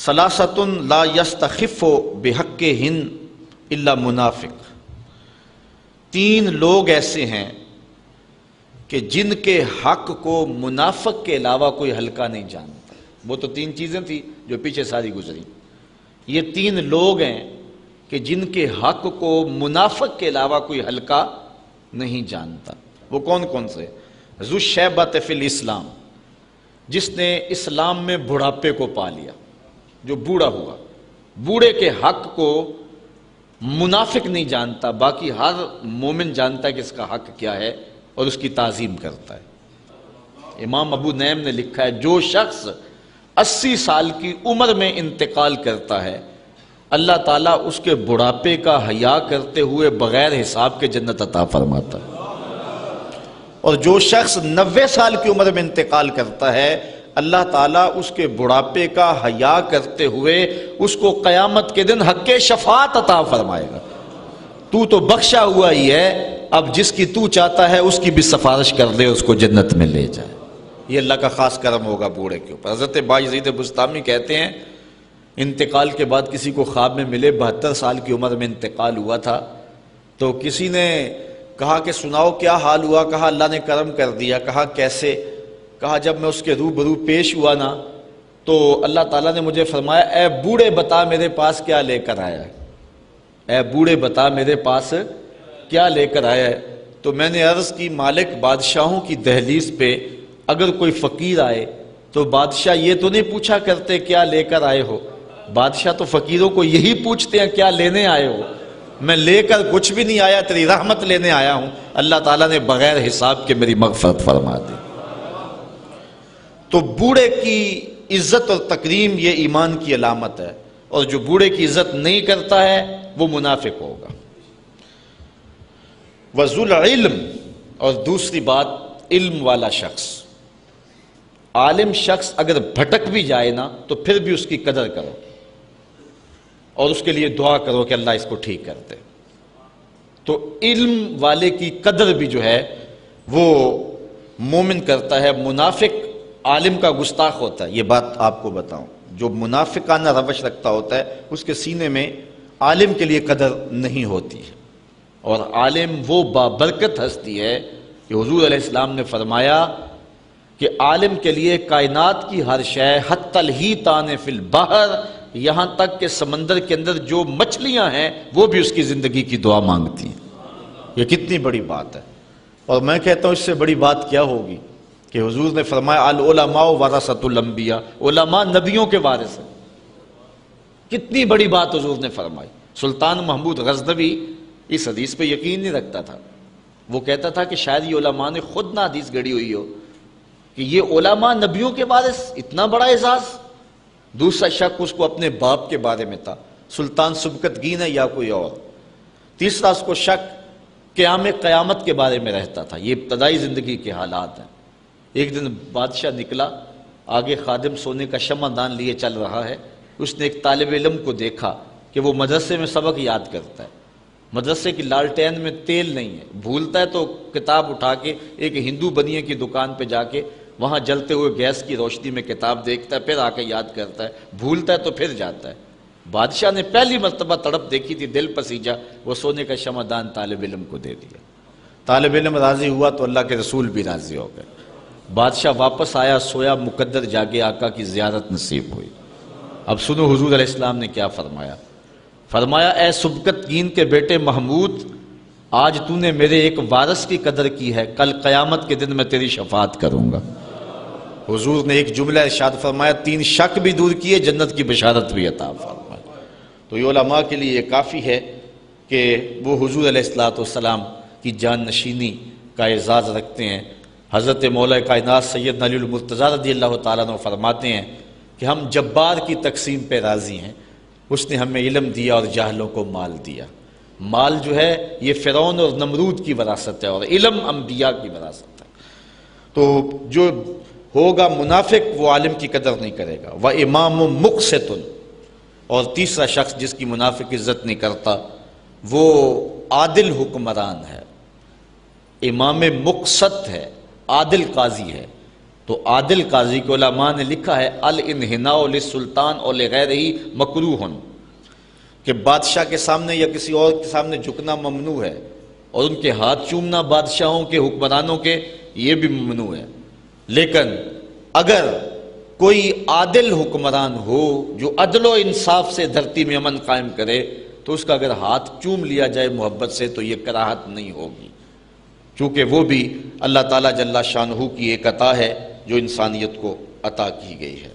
ثلاثۃ لا یستخف بحقہن الا منافق، تین لوگ ایسے ہیں کہ جن کے حق کو منافق کے علاوہ کوئی ہلکا نہیں جانتا۔ وہ تو تین چیزیں تھیں جو پیچھے ساری گزری، یہ تین لوگ ہیں کہ جن کے حق کو منافق کے علاوہ کوئی ہلکا نہیں جانتا۔ وہ کون کون سے؟ ذو الشیبۃ فی الاسلام، جس نے اسلام میں بڑھاپے کو پا لیا، جو بوڑھا ہوا، بوڑھے کے حق کو منافق نہیں جانتا، باقی ہر مومن جانتا ہے کہ اس کا حق کیا ہے اور اس کی تعظیم کرتا ہے۔ امام ابو نعیم نے لکھا ہے جو شخص 80 سال کی عمر میں انتقال کرتا ہے، اللہ تعالیٰ اس کے بڑھاپے کا حیا کرتے ہوئے بغیر حساب کے جنت عطا فرماتا ہے، اور جو شخص 90 سال کی عمر میں انتقال کرتا ہے، اللہ تعالیٰ اس کے بڑھاپے کا حیا کرتے ہوئے اس کو قیامت کے دن حق شفاعت عطا فرمائے گا۔ تو بخشا ہوا ہی ہے، اب جس کی تو چاہتا ہے اس کی بھی سفارش کر دے، اس کو جنت میں لے جائے۔ یہ اللہ کا خاص کرم ہوگا بوڑھے کے اوپر۔ حضرت باجزید بسطامی کہتے ہیں انتقال کے بعد کسی کو خواب میں ملے، 72 سال کی عمر میں انتقال ہوا تھا، تو کسی نے کہا کہ سناؤ کیا حال ہوا؟ کہا اللہ نے کرم کر دیا۔ کہا کیسے؟ کہا جب میں اس کے روبرو پیش ہوا نا تو اللہ تعالیٰ نے مجھے فرمایا اے بوڑھے بتا میرے پاس کیا لے کر آیا ہے، اے بوڑھے بتا میرے پاس کیا لے کر آیا ہے۔ تو میں نے عرض کی مالک بادشاہوں کی دہلیز پہ اگر کوئی فقیر آئے تو بادشاہ یہ تو نہیں پوچھا کرتے کیا لے کر آئے ہو، بادشاہ تو فقیروں کو یہی پوچھتے ہیں کیا لینے آئے ہو۔ میں لے کر کچھ بھی نہیں آیا، تیری رحمت لینے آیا ہوں۔ اللہ تعالیٰ نے بغیر حساب کے میری مغفرت فرما دی۔ تو بوڑھے کی عزت اور تکریم یہ ایمان کی علامت ہے، اور جو بوڑھے کی عزت نہیں کرتا ہے وہ منافق ہوگا۔ وذو العلم، اور دوسری بات علم والا شخص، عالم شخص اگر بھٹک بھی جائے نا تو پھر بھی اس کی قدر کرو اور اس کے لیے دعا کرو کہ اللہ اس کو ٹھیک کر دے۔ تو علم والے کی قدر بھی جو ہے وہ مومن کرتا ہے۔ منافق عالم کا گستاخ ہوتا ہے، یہ بات آپ کو بتاؤں، جو منافقانہ روش رکھتا ہوتا ہے اس کے سینے میں عالم کے لیے قدر نہیں ہوتی ہے۔ اور عالم وہ بابرکت ہستی ہے کہ حضور علیہ السلام نے فرمایا کہ عالم کے لیے کائنات کی ہر شے حتی الحیتان فی البحر، یہاں تک کہ سمندر کے اندر جو مچھلیاں ہیں وہ بھی اس کی زندگی کی دعا مانگتی ہیں۔ یہ کتنی بڑی بات ہے، اور میں کہتا ہوں اس سے بڑی بات کیا ہوگی کہ حضور نے فرمایا العلماء ورثۃ الانبیاء، علماء نبیوں کے وارث ہیں۔ کتنی بڑی بات حضور نے فرمائی۔ سلطان محمود غزنوی اس حدیث پہ یقین نہیں رکھتا تھا، وہ کہتا تھا کہ شاید یہ علماء نے خود نہ حدیث گڑی ہوئی ہو کہ یہ علماء نبیوں کے وارث، اتنا بڑا اعزاز۔ دوسرا شک اس کو اپنے باپ کے بارے میں تھا، سلطان سبکتگین ہے یا کوئی اور۔ تیسرا اس کو شک قیامت کے بارے میں رہتا تھا۔ یہ ابتدائی زندگی کے حالات ہیں۔ ایک دن بادشاہ نکلا، آگے خادم سونے کا شمع دان لیے چل رہا ہے، اس نے ایک طالب علم کو دیکھا کہ وہ مدرسے میں سبق یاد کرتا ہے، مدرسے کی لالٹین میں تیل نہیں ہے، بھولتا ہے تو کتاب اٹھا کے ایک ہندو بنیے کی دکان پہ جا کے وہاں جلتے ہوئے گیس کی روشنی میں کتاب دیکھتا ہے، پھر آ کے یاد کرتا ہے، بھولتا ہے تو پھر جاتا ہے۔ بادشاہ نے پہلی مرتبہ تڑپ دیکھی تھی، دل پسیجا، وہ سونے کا شمع دان طالب علم کو دے دیا۔ طالب علم راضی ہوا تو اللہ کے رسول بھی راضی ہو گئے۔ بادشاہ واپس آیا، سویا مقدر جاگے، آقا کی زیارت نصیب ہوئی۔ اب سنو حضور علیہ السلام نے کیا فرمایا۔ فرمایا اے سبکتگین کے بیٹے محمود، آج تو نے میرے ایک وارث کی قدر کی ہے، کل قیامت کے دن میں تیری شفاعت کروں گا۔ حضور نے ایک جملہ ارشاد فرمایا، 3 شک بھی دور کیے، جنت کی بشارت بھی عطا فرمائی۔ تو یہ علماء کے لیے یہ کافی ہے کہ وہ حضور علیہ السلام کی جان نشینی کا اعزاز رکھتے ہیں۔ حضرت مولا کائنات سید علی المرتضیٰ رضی اللہ تعالیٰ عنہ فرماتے ہیں کہ ہم جبار کی تقسیم پہ راضی ہیں، اس نے ہمیں علم دیا اور جاہلوں کو مال دیا۔ مال جو ہے یہ فرعون اور نمرود کی وراثت ہے، اور علم انبیاء کی وراثت ہے۔ تو جو ہوگا منافق وہ عالم کی قدر نہیں کرے گا۔ وَإِمَامٌ مُقْسِطٌ، اور تیسرا شخص جس کی منافق عزت نہیں کرتا وہ عادل حکمران ہے، امام مقسط ہے، عادل قاضی ہے۔ تو عادل قاضی کو علماء نے لکھا ہے الانحناء للسلطان اور لغیرہ مکروہ، کہ بادشاہ کے سامنے یا کسی اور کے سامنے جھکنا ممنوع ہے، اور ان کے ہاتھ چومنا بادشاہوں کے حکمرانوں کے یہ بھی ممنوع ہے۔ لیکن اگر کوئی عادل حکمران ہو جو عدل و انصاف سے دھرتی میں امن قائم کرے تو اس کا اگر ہاتھ چوم لیا جائے محبت سے تو یہ کراہت نہیں ہوگی، چونکہ وہ بھی اللہ تعالیٰ جل شانہ کی ایک عطا ہے جو انسانیت کو عطا کی گئی ہے۔